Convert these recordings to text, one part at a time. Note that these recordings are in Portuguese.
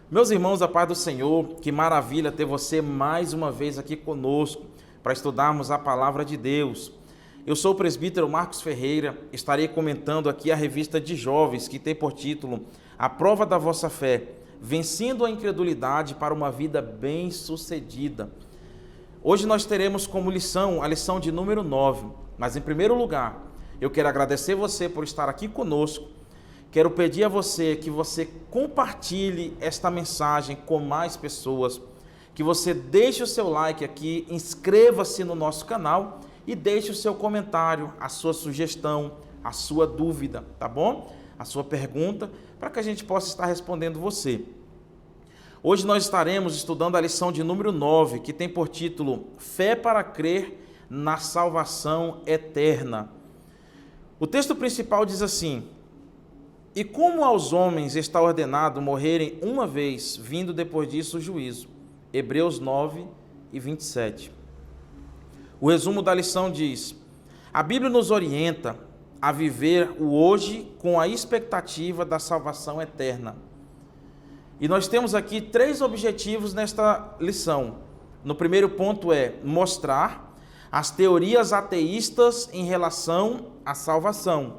Meus irmãos, a paz do Senhor, que maravilha ter você mais uma vez aqui conosco para estudarmos a palavra de Deus. Eu sou o presbítero Marcos Ferreira, estarei comentando aqui a revista de jovens que tem por título A Prova da Vossa Fé, vencendo a incredulidade para uma vida bem-sucedida. Hoje nós teremos como lição a lição de número 9, mas em primeiro lugar, eu quero agradecer você por estar aqui conosco. Quero pedir a você que você compartilhe esta mensagem com mais pessoas, que você deixe o seu like aqui, inscreva-se no nosso canal e deixe o seu comentário, a sua sugestão, a sua dúvida, tá bom? A sua pergunta, para que a gente possa estar respondendo você. Hoje nós estaremos estudando a lição de número 9, que tem por título Fé para crer na salvação eterna. O texto principal diz assim: E como aos homens está ordenado morrerem uma vez, vindo depois disso o juízo. Hebreus 9 e 27. O resumo da lição diz: a Bíblia nos orienta a viver o hoje com a expectativa da salvação eterna. E nós temos aqui 3 objetivos nesta lição. No primeiro ponto é mostrar as teorias ateístas em relação à salvação.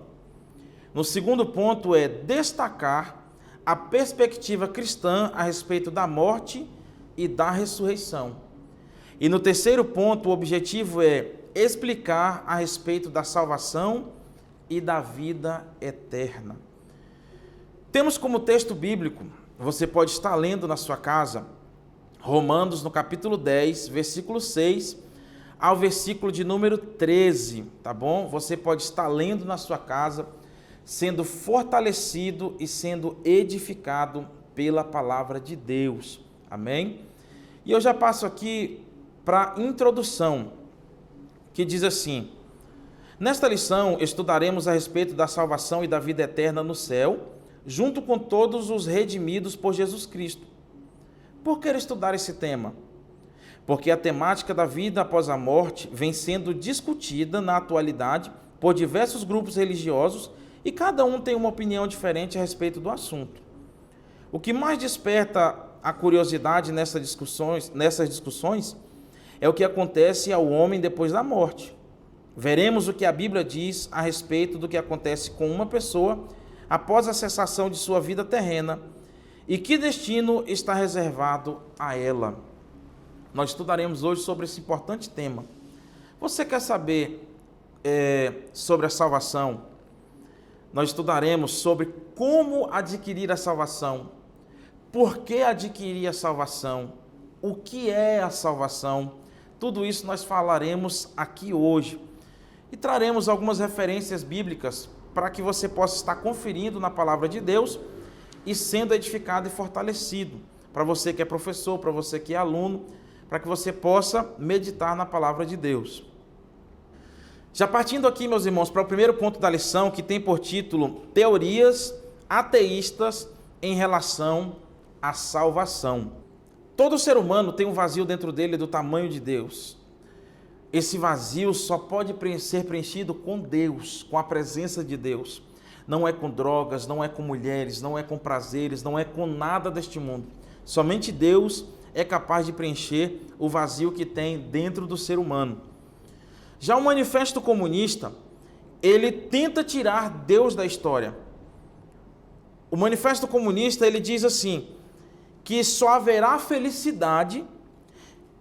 No segundo ponto é destacar a perspectiva cristã a respeito da morte e da ressurreição. E no terceiro ponto, o objetivo é explicar a respeito da salvação e da vida eterna. Temos como texto bíblico, você pode estar lendo na sua casa, Romanos no capítulo 10, versículo 6 ao versículo de número 13, tá bom? Você pode estar lendo na sua casa, sendo fortalecido e sendo edificado pela palavra de Deus. Amém? E eu já passo aqui para a introdução, que diz assim: nesta lição estudaremos a respeito da salvação e da vida eterna no céu, junto com todos os redimidos por Jesus Cristo. Por que estudar esse tema? Porque a temática da vida após a morte vem sendo discutida na atualidade por diversos grupos religiosos e cada um tem uma opinião diferente a respeito do assunto. O que mais desperta a curiosidade nessas discussões é o que acontece ao homem depois da morte. Veremos o que a Bíblia diz a respeito do que acontece com uma pessoa após a cessação de sua vida terrena e que destino está reservado a ela. Nós estudaremos hoje sobre esse importante tema. Você quer saber sobre a salvação? Nós estudaremos sobre como adquirir a salvação, por que adquirir a salvação, o que é a salvação. Tudo isso nós falaremos aqui hoje. E traremos algumas referências bíblicas para que você possa estar conferindo na palavra de Deus e sendo edificado e fortalecido. Para você que é professor, para você que é aluno, para que você possa meditar na palavra de Deus. Já partindo aqui, meus irmãos, para o primeiro ponto da lição, que tem por título Teorias ateístas em relação à salvação. Todo ser humano tem um vazio dentro dele do tamanho de Deus. Esse vazio só pode ser preenchido com Deus, com a presença de Deus. Não é com drogas, não é com mulheres, não é com prazeres, não é com nada deste mundo. Somente Deus é capaz de preencher o vazio que tem dentro do ser humano. Já o Manifesto Comunista, ele tenta tirar Deus da história. O Manifesto Comunista, ele diz assim, que só haverá felicidade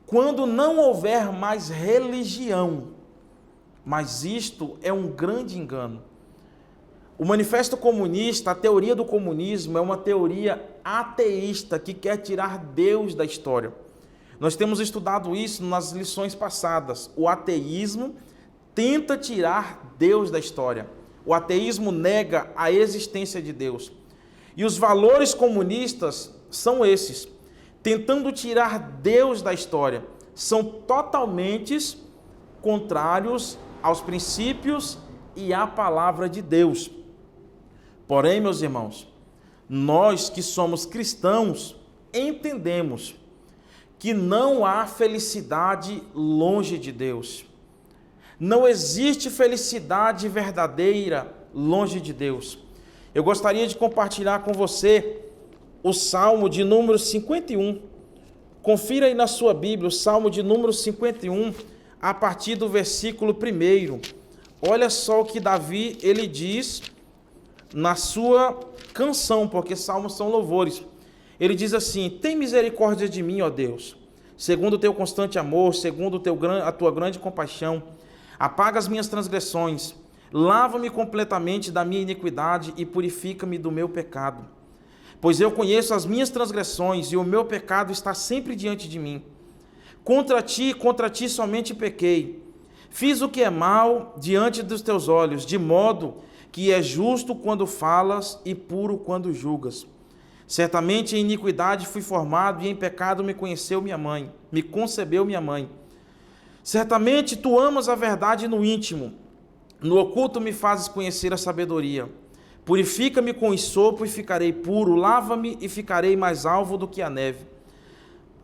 quando não houver mais religião. Mas isto é um grande engano. O Manifesto Comunista, a teoria do comunismo, é uma teoria ateísta que quer tirar Deus da história. Nós temos estudado isso nas lições passadas. O ateísmo tenta tirar Deus da história. O ateísmo nega a existência de Deus. E os valores comunistas são esses, tentando tirar Deus da história. São totalmente contrários aos princípios e à palavra de Deus. Porém, meus irmãos, nós que somos cristãos entendemos que não há felicidade longe de Deus. Não existe felicidade verdadeira longe de Deus. Eu gostaria de compartilhar com você o Salmo de número 51. Confira aí na sua Bíblia o Salmo de número 51, a partir do versículo 1. Olha só o que Davi ele diz na sua canção, porque salmos são louvores. Ele diz assim: tem misericórdia de mim, ó Deus, segundo o teu constante amor, segundo a tua grande compaixão. Apaga as minhas transgressões, lava-me completamente da minha iniquidade e purifica-me do meu pecado. Pois eu conheço as minhas transgressões e o meu pecado está sempre diante de mim. Contra ti somente pequei. Fiz o que é mal diante dos teus olhos, de modo que é justo quando falas e puro quando julgas. Certamente em iniquidade fui formado e em pecado me concebeu minha mãe. Certamente tu amas a verdade no íntimo, no oculto me fazes conhecer a sabedoria. Purifica-me com hisopo e ficarei puro, lava-me e ficarei mais alvo do que a neve.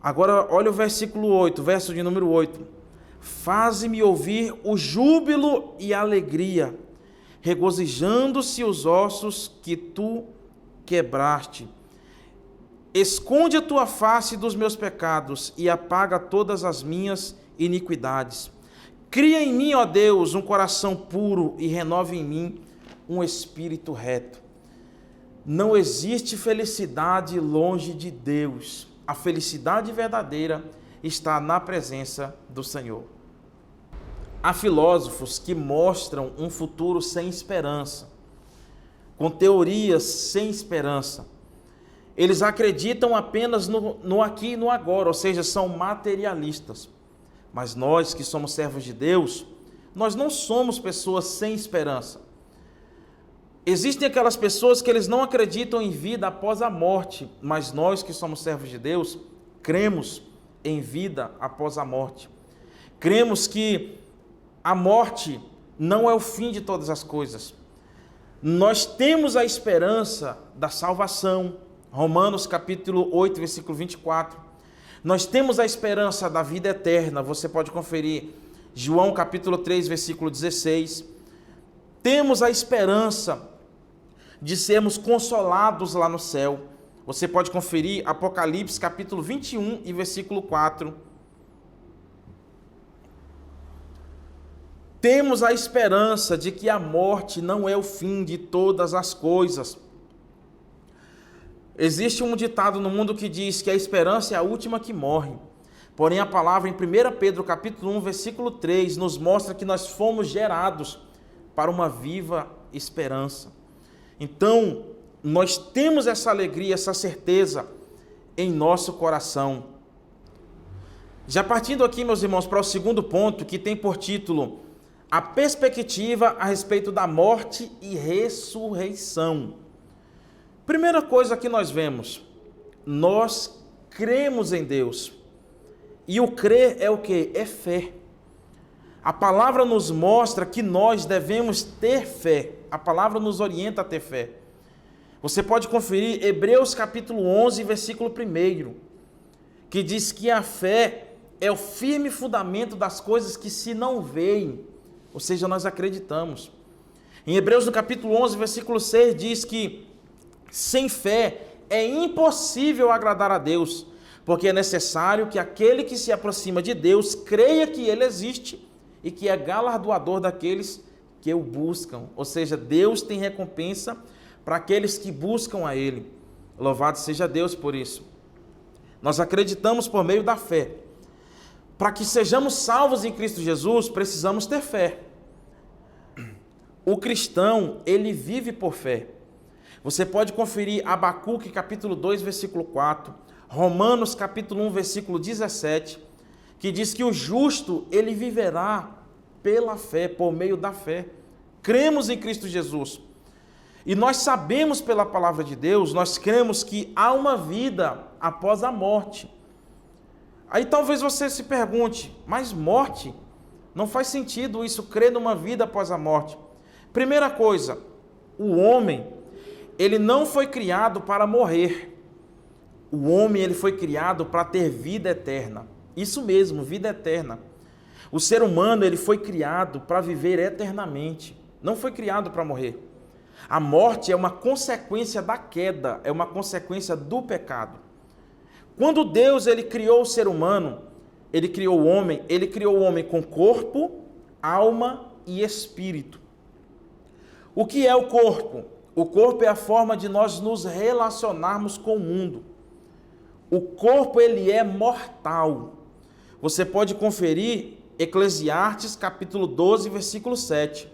Agora olha o versículo 8, verso de número 8. Faze-me ouvir o júbilo e a alegria, regozijando-se os ossos que tu quebraste. Esconde a tua face dos meus pecados e apaga todas as minhas iniquidades. Cria em mim, ó Deus, um coração puro e renove em mim um espírito reto. Não existe felicidade longe de Deus. A felicidade verdadeira está na presença do Senhor. Há filósofos que mostram um futuro sem esperança, com teorias sem esperança. Eles acreditam apenas no aqui e no agora, ou seja, são materialistas. Mas nós que somos servos de Deus, nós não somos pessoas sem esperança. Existem aquelas pessoas que eles não acreditam em vida após a morte, mas nós que somos servos de Deus, cremos em vida após a morte. Cremos que a morte não é o fim de todas as coisas. Nós temos a esperança da salvação. Romanos capítulo 8, versículo 24. Nós temos a esperança da vida eterna. Você pode conferir João capítulo 3, versículo 16. Temos a esperança de sermos consolados lá no céu. Você pode conferir Apocalipse capítulo 21 e versículo 4. Temos a esperança de que a morte não é o fim de todas as coisas. Existe um ditado no mundo que diz que a esperança é a última que morre. Porém, a palavra em 1 Pedro capítulo 1, versículo 3, nos mostra que nós fomos gerados para uma viva esperança. Então, nós temos essa alegria, essa certeza em nosso coração. Já partindo aqui, meus irmãos, para o segundo ponto, que tem por título a perspectiva a respeito da morte e ressurreição. Primeira coisa que nós vemos, nós cremos em Deus. E o crer é o quê? É fé. A palavra nos mostra que nós devemos ter fé. A palavra nos orienta a ter fé. Você pode conferir Hebreus capítulo 11, versículo 1, que diz que a fé é o firme fundamento das coisas que se não veem. Ou seja, nós acreditamos. Em Hebreus no capítulo 11, versículo 6, diz que sem fé é impossível agradar a Deus, porque é necessário que aquele que se aproxima de Deus creia que Ele existe e que é galardoador daqueles que o buscam. Ou seja, Deus tem recompensa para aqueles que buscam a Ele. Louvado seja Deus por isso. Nós acreditamos por meio da fé. Para que sejamos salvos em Cristo Jesus, precisamos ter fé. O cristão, ele vive por fé. Você pode conferir Abacuque capítulo 2, versículo 4, Romanos capítulo 1, versículo 17, que diz que o justo, ele viverá pela fé, por meio da fé. Cremos em Cristo Jesus. E nós sabemos pela palavra de Deus, nós cremos que há uma vida após a morte. Aí talvez você se pergunte, mas morte? Não faz sentido isso, crer numa vida após a morte. Primeira coisa, o homem, ele não foi criado para morrer. O homem, ele foi criado para ter vida eterna. Isso mesmo, vida eterna. O ser humano, ele foi criado para viver eternamente. Não foi criado para morrer. A morte é uma consequência da queda, é uma consequência do pecado. Quando Deus ele criou o ser humano, ele criou o homem com corpo, alma e espírito. O que é o corpo? O corpo é a forma de nós nos relacionarmos com o mundo. O corpo ele é mortal. Você pode conferir Eclesiastes capítulo 12, versículo 7.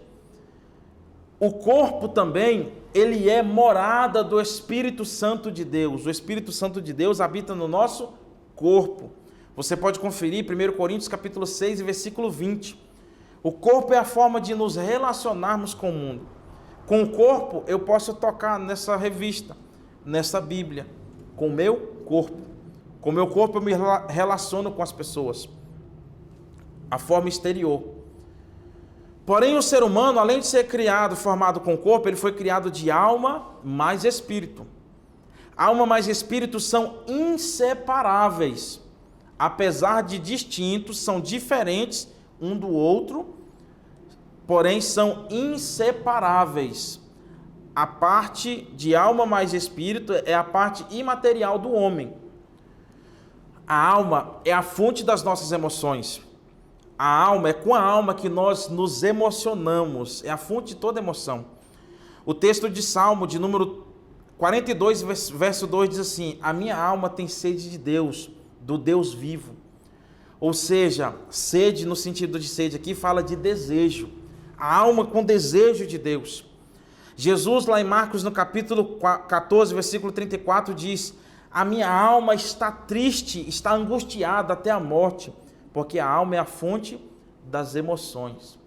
O corpo também, ele é morada do Espírito Santo de Deus. O Espírito Santo de Deus habita no nosso corpo. Você pode conferir 1 Coríntios capítulo 6, versículo 20. O corpo é a forma de nos relacionarmos com o mundo. Com o corpo, eu posso tocar nessa revista, nessa Bíblia. Com o meu corpo. Com o meu corpo, eu me relaciono com as pessoas. A forma exterior. Porém, o ser humano, além de ser criado, formado com corpo, ele foi criado de alma mais espírito. Alma mais espírito são inseparáveis. Apesar de distintos, são diferentes um do outro, porém são inseparáveis. A parte de alma mais espírito é a parte imaterial do homem. A alma é a fonte das nossas emoções. A alma é com a alma que nós nos emocionamos, é a fonte de toda emoção. O texto de Salmo, de número 42, verso 2, diz assim: a minha alma tem sede de Deus, do Deus vivo. Ou seja, sede no sentido de sede aqui fala de desejo. A alma com desejo de Deus. Jesus lá em Marcos no capítulo 14, versículo 34 diz: a minha alma está triste, está angustiada até a morte. Porque a alma é a fonte das emoções.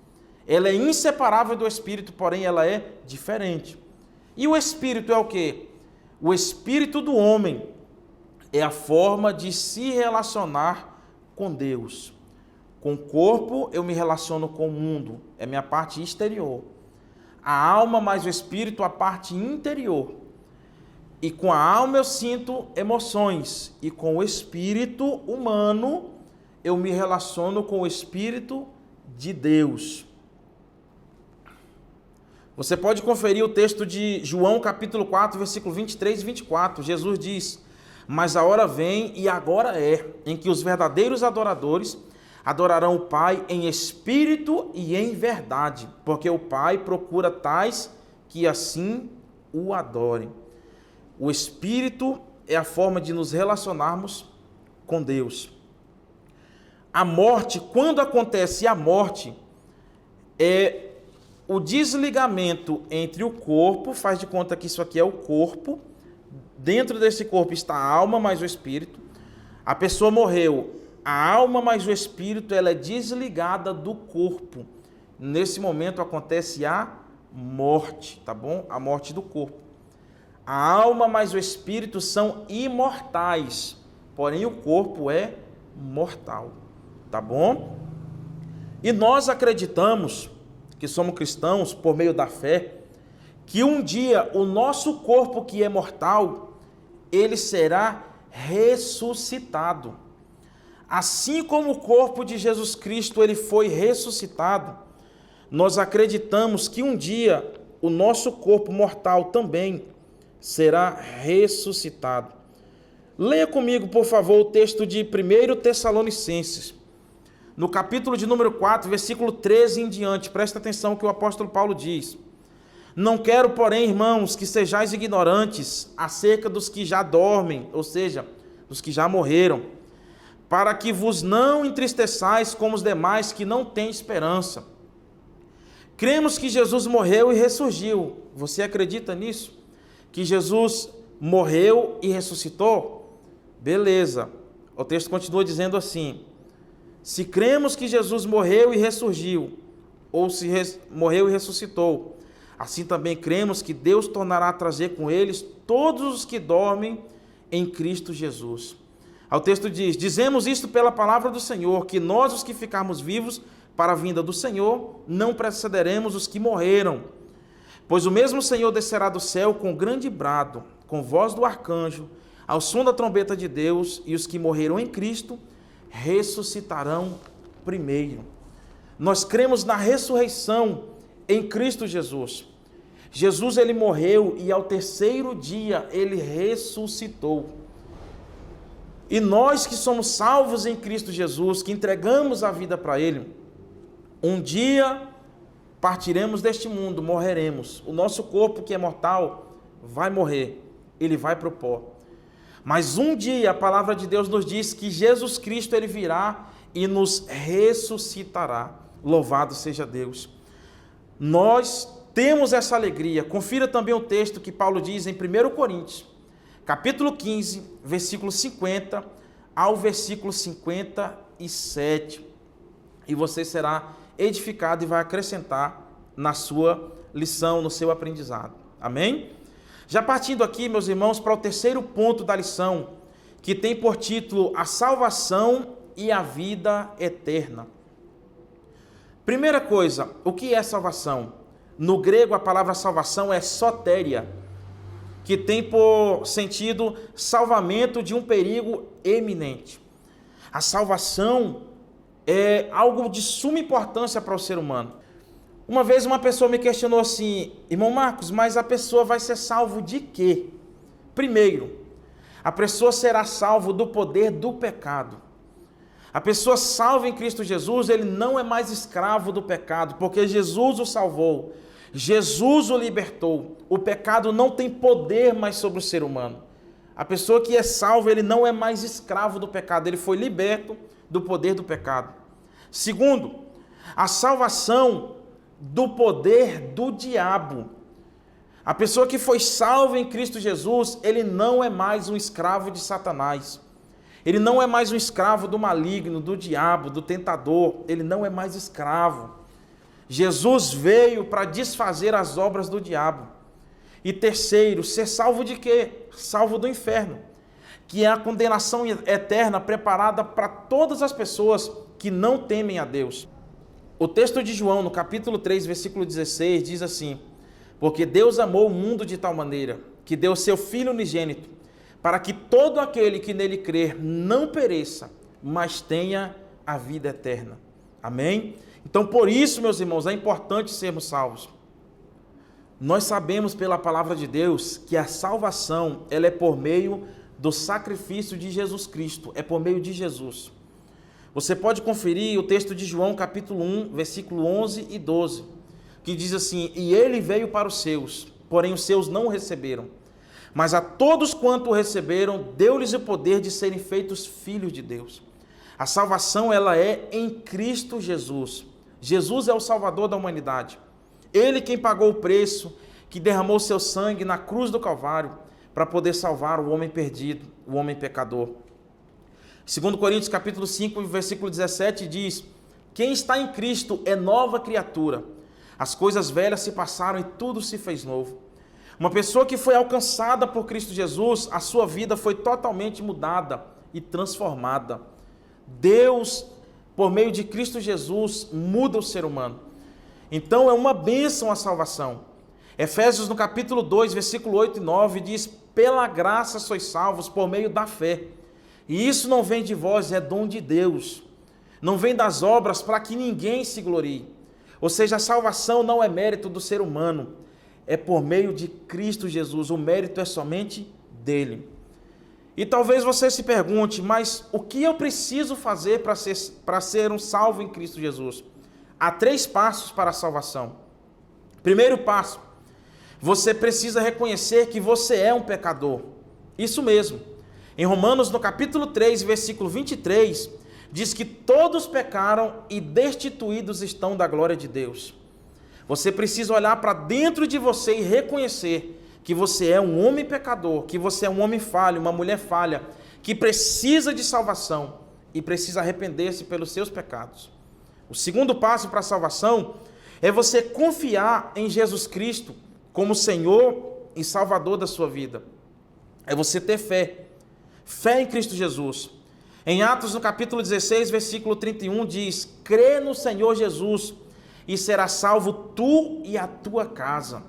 Ela é inseparável do espírito, porém ela é diferente. E o espírito é o quê? O espírito do homem é a forma de se relacionar com Deus. Com o corpo eu me relaciono com o mundo, é minha parte exterior. A alma mais o espírito, a parte interior. E com a alma eu sinto emoções, e com o espírito humano eu me relaciono com o Espírito de Deus. Você pode conferir o texto de João capítulo 4, versículo 23 e 24. Jesus diz: mas a hora vem, e agora é, em que os verdadeiros adoradores adorarão o Pai em espírito e em verdade, porque o Pai procura tais que assim o adorem. O Espírito é a forma de nos relacionarmos com Deus. A morte, quando acontece a morte, é o desligamento entre o corpo, faz de conta que isso aqui é o corpo, dentro desse corpo está a alma mais o espírito, a pessoa morreu, a alma mais o espírito, ela é desligada do corpo. Nesse momento acontece a morte, tá bom? A morte do corpo. A alma mais o espírito são imortais, porém o corpo é mortal. Tá bom? E nós acreditamos, que somos cristãos por meio da fé, que um dia o nosso corpo que é mortal, ele será ressuscitado. Assim como o corpo de Jesus Cristo ele foi ressuscitado, nós acreditamos que um dia o nosso corpo mortal também será ressuscitado. Leia comigo, por favor, o texto de 1 Tessalonicenses, no capítulo de número 4, versículo 13 em diante. Presta atenção que o apóstolo Paulo diz: não quero, porém, irmãos, que sejais ignorantes acerca dos que já dormem, ou seja, dos que já morreram, para que vos não entristeçais como os demais que não têm esperança. Cremos que Jesus morreu e ressurgiu. Você acredita nisso? Que Jesus morreu e ressuscitou? Beleza. O texto continua dizendo assim: se cremos que Jesus morreu e ressurgiu, ou se morreu e ressuscitou, assim também cremos que Deus tornará a trazer com eles todos os que dormem em Cristo Jesus. O texto diz: dizemos isto pela palavra do Senhor, que nós, os que ficarmos vivos para a vinda do Senhor, não precederemos os que morreram. Pois o mesmo Senhor descerá do céu com grande brado, com voz do arcanjo, ao som da trombeta de Deus, e os que morreram em Cristo ressuscitarão primeiro. Nós cremos na ressurreição em Cristo Jesus. Jesus, ele morreu e ao terceiro dia ele ressuscitou. E nós que somos salvos em Cristo Jesus, que entregamos a vida para Ele, um dia partiremos deste mundo, morreremos. O nosso corpo que é mortal vai morrer, ele vai para o pó. Mas um dia a palavra de Deus nos diz que Jesus Cristo ele virá e nos ressuscitará. Louvado seja Deus. Nós temos essa alegria. Confira também o texto que Paulo diz em 1 Coríntios, capítulo 15, versículo 50 ao versículo 57. E você será edificado e vai acrescentar na sua lição, no seu aprendizado. Amém? Já partindo aqui, meus irmãos, para o terceiro ponto da lição, que tem por título a salvação e a vida eterna. Primeira coisa, o que é salvação? No grego, a palavra salvação é sotéria, que tem por sentido salvamento de um perigo eminente. A salvação é algo de suma importância para o ser humano. Uma vez uma pessoa me questionou assim: irmão Marcos, mas a pessoa vai ser salvo de quê? Primeiro, a pessoa será salvo do poder do pecado. A pessoa salva em Cristo Jesus, ele não é mais escravo do pecado, porque Jesus o salvou, Jesus o libertou. O pecado não tem poder mais sobre o ser humano. A pessoa que é salva, ele não é mais escravo do pecado, ele foi liberto do poder do pecado. Segundo, a salvação do poder do diabo. A pessoa que foi salva em Cristo Jesus, ele não é mais um escravo de Satanás. Ele não é mais um escravo do maligno, do diabo, do tentador. Ele não é mais escravo. Jesus veio para desfazer as obras do diabo. E terceiro, ser salvo de quê? Salvo do inferno, que é a condenação eterna preparada para todas as pessoas que não temem a Deus. O texto de João, no capítulo 3, versículo 16, diz assim: porque Deus amou o mundo de tal maneira que deu seu Filho unigênito, para que todo aquele que nele crer não pereça, mas tenha a vida eterna. Amém? Então, por isso, meus irmãos, é importante sermos salvos. Nós sabemos pela palavra de Deus que a salvação, ela é por meio do sacrifício de Jesus Cristo, é por meio de Jesus. Você pode conferir o texto de João, capítulo 1, versículo 11 e 12, que diz assim: e ele veio para os seus, porém os seus não o receberam. Mas a todos quanto o receberam, deu-lhes o poder de serem feitos filhos de Deus. A salvação, ela é em Cristo Jesus. Jesus é o Salvador da humanidade. Ele quem pagou o preço, que derramou seu sangue na cruz do Calvário, para poder salvar o homem perdido, o homem pecador. 2 Coríntios capítulo 5, versículo 17 diz: quem está em Cristo é nova criatura. As coisas velhas se passaram e tudo se fez novo. Uma pessoa que foi alcançada por Cristo Jesus, a sua vida foi totalmente mudada e transformada. Deus, por meio de Cristo Jesus, muda o ser humano. Então é uma bênção a salvação. Efésios no capítulo 2, versículo 8 e 9 diz: pela graça sois salvos por meio da fé. E isso não vem de vós, é dom de Deus. Não vem das obras para que ninguém se glorie. Ou seja, a salvação não é mérito do ser humano, é por meio de Cristo Jesus. O mérito é somente dele. E talvez você se pergunte: mas o que eu preciso fazer para ser um salvo em Cristo Jesus? Há 3 passos para a salvação. Primeiro passo: você precisa reconhecer que você é um pecador. Isso mesmo. Em Romanos, no capítulo 3, versículo 23, diz que todos pecaram e destituídos estão da glória de Deus. Você precisa olhar para dentro de você e reconhecer que você é um homem pecador, que você é um homem falho, uma mulher falha, que precisa de salvação e precisa arrepender-se pelos seus pecados. O segundo passo para a salvação é você confiar em Jesus Cristo como Senhor e Salvador da sua vida. É você ter fé. Fé em Cristo Jesus. Em Atos, no capítulo 16, versículo 31, diz: crê no Senhor Jesus e será salvo tu e a tua casa.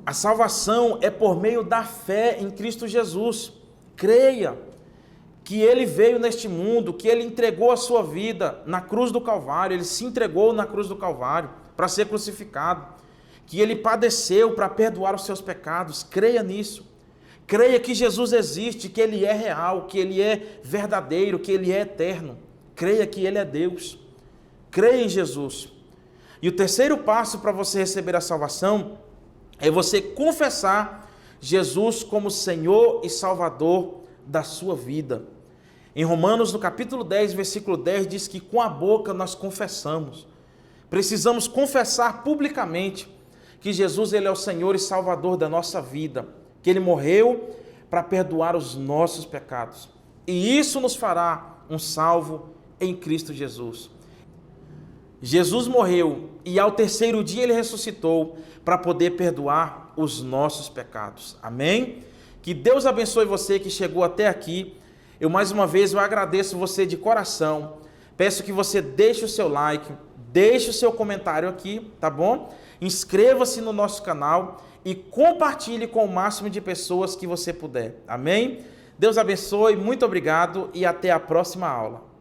A salvação é por meio da fé em Cristo Jesus. Creia que Ele veio neste mundo, que Ele entregou a sua vida na cruz do Calvário, Ele se entregou na cruz do Calvário para ser crucificado, que ele padeceu para perdoar os seus pecados. Creia nisso. Creia que Jesus existe, que ele é real, que ele é verdadeiro, que ele é eterno. Creia que ele é Deus. Creia em Jesus. E o terceiro passo para você receber a salvação é você confessar Jesus como Senhor e Salvador da sua vida. Em Romanos, no capítulo 10, versículo 10, diz que com a boca nós confessamos. Precisamos confessar publicamente que Jesus ele é o Senhor e Salvador da nossa vida, que ele morreu para perdoar os nossos pecados. E isso nos fará um salvo em Cristo Jesus. Jesus morreu e ao terceiro dia ele ressuscitou para poder perdoar os nossos pecados. Amém? Que Deus abençoe você que chegou até aqui. Mais uma vez eu agradeço você de coração. Peço que você deixe o seu like, deixe o seu comentário aqui, tá bom? Inscreva-se no nosso canal e compartilhe com o máximo de pessoas que você puder. Amém? Deus abençoe, muito obrigado e até a próxima aula.